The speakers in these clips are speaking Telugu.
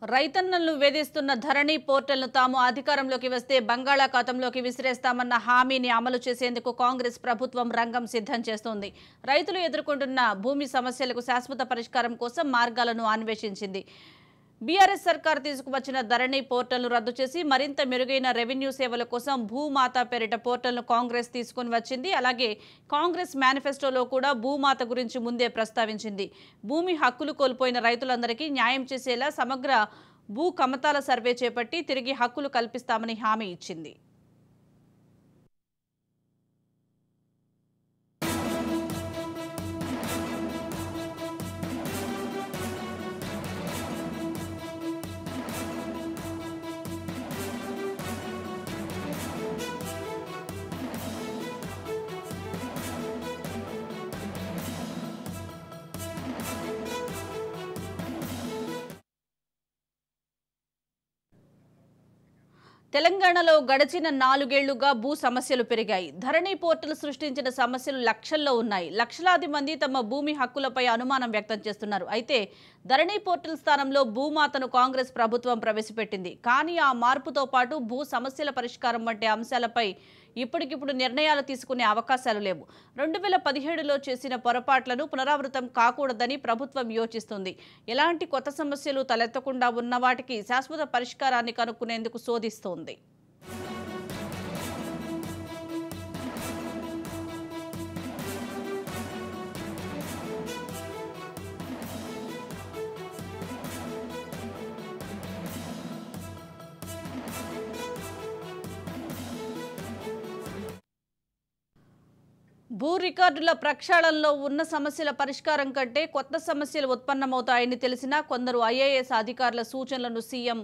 రైతన్నలను వేధిస్తున్న ధరణి పోర్టల్ను తాము అధికారంలోకి వస్తే బంగాళాఖాతంలోకి విసిరేస్తామన్న హామీని అమలు చేసేందుకు కాంగ్రెస్ ప్రభుత్వం రంగం సిద్ధం చేస్తోంది. రైతులు ఎదుర్కొంటున్న భూమి సమస్యలకు శాశ్వత పరిష్కారం కోసం మార్గాలను అన్వేషించింది. బీఆర్ఎస్ సర్కార్ తీసుకువచ్చిన ధరణి పోర్టల్ను రద్దు చేసి మరింత మెరుగైన రెవెన్యూ సేవల కోసం భూమాత పేరిట పోర్టల్ను కాంగ్రెస్ తీసుకుని వచ్చింది. అలాగే కాంగ్రెస్ మేనిఫెస్టోలో కూడా భూమాత గురించి ముందే ప్రస్తావించింది. భూమి హక్కులు కోల్పోయిన రైతులందరికీ న్యాయం చేసేలా సమగ్ర భూ కమతాల సర్వే చేపట్టి తిరిగి హక్కులు కల్పిస్తామని హామీ ఇచ్చింది. తెలంగాణలో గడిచిన 4 ఏళ్లుగా భూ సమస్యలు పెరిగాయి. ధరణి పోర్టల్ సృష్టించిన సమస్యలు లక్షల్లో ఉన్నాయి. లక్షలాది మంది తమ భూమి హక్కులపై అనుమానం వ్యక్తం చేస్తున్నారు. అయితే ధరణి పోర్టల్ స్థానంలో భూమాతను కాంగ్రెస్ ప్రభుత్వం ప్రవేశపెట్టింది. కానీ ఆ మార్పుతో పాటు భూ సమస్యల పరిష్కారం వంటి అంశాలపై ఇప్పటికిప్పుడు నిర్ణయాలు తీసుకునే అవకాశాలు లేవు. 2017లో చేసిన పొరపాట్లను పునరావృతం కాకూడదని ప్రభుత్వం యోచిస్తుంది. ఎలాంటి కొత్త సమస్యలు తలెత్తకుండా ఉన్న వాటికి శాశ్వత పరిష్కారాన్ని కనుక్కునేందుకు శోధిస్తోంది. భూ రికార్డుల ప్రక్షాళనలో ఉన్న సమస్యల పరిష్కారం కంటే కొత్త సమస్యలు ఉత్పన్నమవుతాయని తెలిసినా కొందరు ఐఏఎస్ అధికారుల సూచనలను సీఎం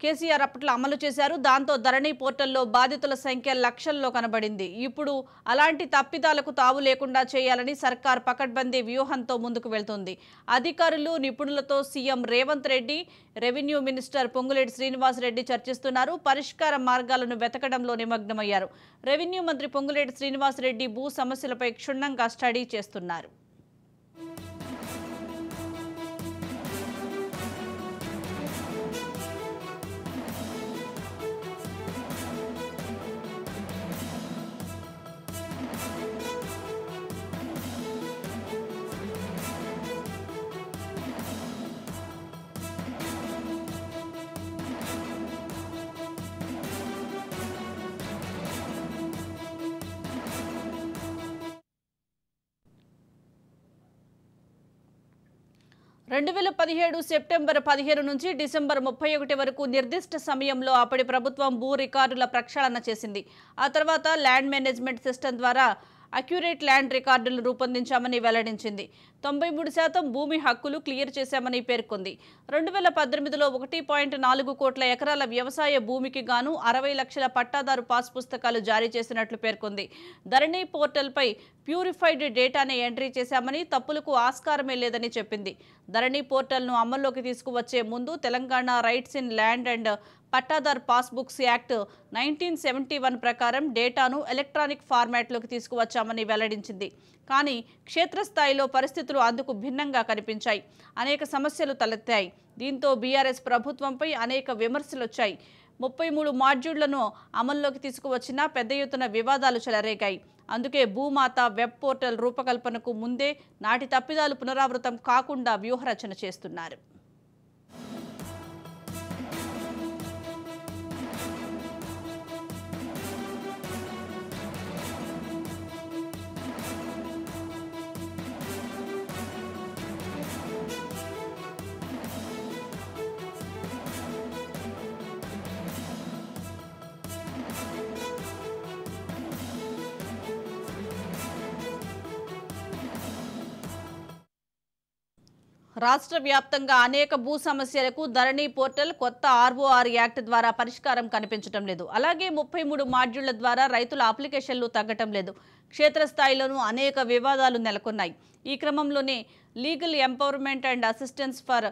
కేసీఆర్ అప్పట్లో అమలు చేశారు. దాంతో ధరణి పోర్టల్లో బాధితుల సంఖ్య లక్షల్లో కనబడింది. ఇప్పుడు అలాంటి తప్పిదాలకు తావు లేకుండా చేయాలని సర్కార్ పకడ్బందీ వ్యూహంతో ముందుకు వెళ్తుంది. అధికారులు నిపుణులతో CM Revanth Reddy, revenue minister Ponguleti Srinivasa Reddy చర్చిస్తున్నారు. పరిష్కార మార్గాలను వెతకడంలో నిమగ్నమయ్యారు. రెవెన్యూ మంత్రి పొంగులేటి శ్రీనివాసరెడ్డి భూ సమస్యలపై క్షుణ్ణంగా స్టడీ చేస్తున్నారు. సెప్టెంబర్ 15 నుంచి డిసెంబర్ 31 వరకు నిర్దిష్ట సమయంలో అప్పటి ప్రభుత్వం భూ రికార్డుల ప్రక్షాళన చేసింది. ఆ తర్వాత ల్యాండ్ మేనేజ్మెంట్ సిస్టమ్ ద్వారా అక్యురేట్ ల్యాండ్ రికార్డులను రూపొందించామని వెల్లడించింది. 93% భూమి హక్కులు క్లియర్ చేశామని పేర్కొంది. 2018లో 1.4 కోట్ల ఎకరాల వ్యవసాయ భూమికి గాను 60 లక్షల పట్టాదారు పాస్ పుస్తకాలు జారీ చేసినట్లు పేర్కొంది. ధరణి పోర్టల్పై ప్యూరిఫైడ్ డేటానే ఎంట్రీ చేశామని, తప్పులకు ఆస్కారమే లేదని చెప్పింది. ధరణి పోర్టల్ను అమల్లోకి తీసుకువచ్చే ముందు Telangana rights in land and pattadar passbooks act 1971 ప్రకారం డేటాను ఎలక్ట్రానిక్ ఫార్మాట్లోకి తీసుకువచ్చామని వెల్లడించింది. కానీ క్షేత్రస్థాయిలో పరిస్థితులు అందుకు భిన్నంగా కనిపించాయి. అనేక సమస్యలు తలెత్తాయి. దీంతో బీఆర్ఎస్ ప్రభుత్వంపై అనేక విమర్శలు వచ్చాయి. 33 మాడ్యూళ్లను అమల్లోకి తీసుకువచ్చినా పెద్ద ఎత్తున వివాదాలు చెలరేగాయి. అందుకే భూమాత వెబ్ పోర్టల్ రూపకల్పనకు ముందే నాటి తప్పిదాలు పునరావృతం కాకుండా వ్యూహరచన చేస్తున్నారు. రాష్ట్ర వ్యాప్తంగా అనేక భూ సమస్యలకు ధరణి పోర్టల్, కొత్త ఆర్ఓఆర్ యాక్ట్ ద్వారా పరిష్కారం కనిపించడం లేదు. అలాగే 33 మాడ్యూళ్ల ద్వారా రైతుల అప్లికేషన్లు తగ్గటం లేదు. క్షేత్రస్థాయిలోనూ అనేక వివాదాలు నెలకొన్నాయి. ఈ క్రమంలోనే legal empowerment and assistance for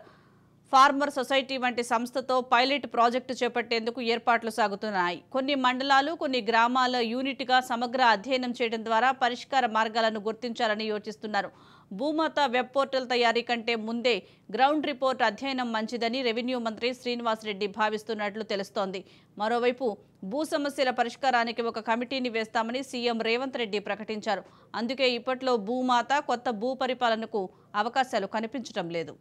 farmer society వంటి సంస్థతో పైలట్ ప్రాజెక్టు చేపట్టేందుకు ఏర్పాట్లు సాగుతున్నాయి. కొన్ని మండలాలు, కొన్ని గ్రామాల యూనిట్గా సమగ్ర అధ్యయనం చేయడం ద్వారా పరిష్కార మార్గాలను గుర్తించాలని యోచిస్తున్నారు. భూమాత వెబ్ పోర్టల్ తయారీ కంటే ముందే గ్రౌండ్ రిపోర్ట్ అధ్యయనం మంచిదని రెవెన్యూ మంత్రి శ్రీనివాసరెడ్డి భావిస్తున్నట్లు తెలుస్తోంది. మరోవైపు భూ సమస్యల పరిష్కారానికి ఒక కమిటీని వేస్తామని సీఎం రేవంత్ రెడ్డి ప్రకటించారు. అందుకే ఇప్పట్లో భూమాత కొత్త భూ పరిపాలనకు అవకాశాలు కనిపించడం లేదు.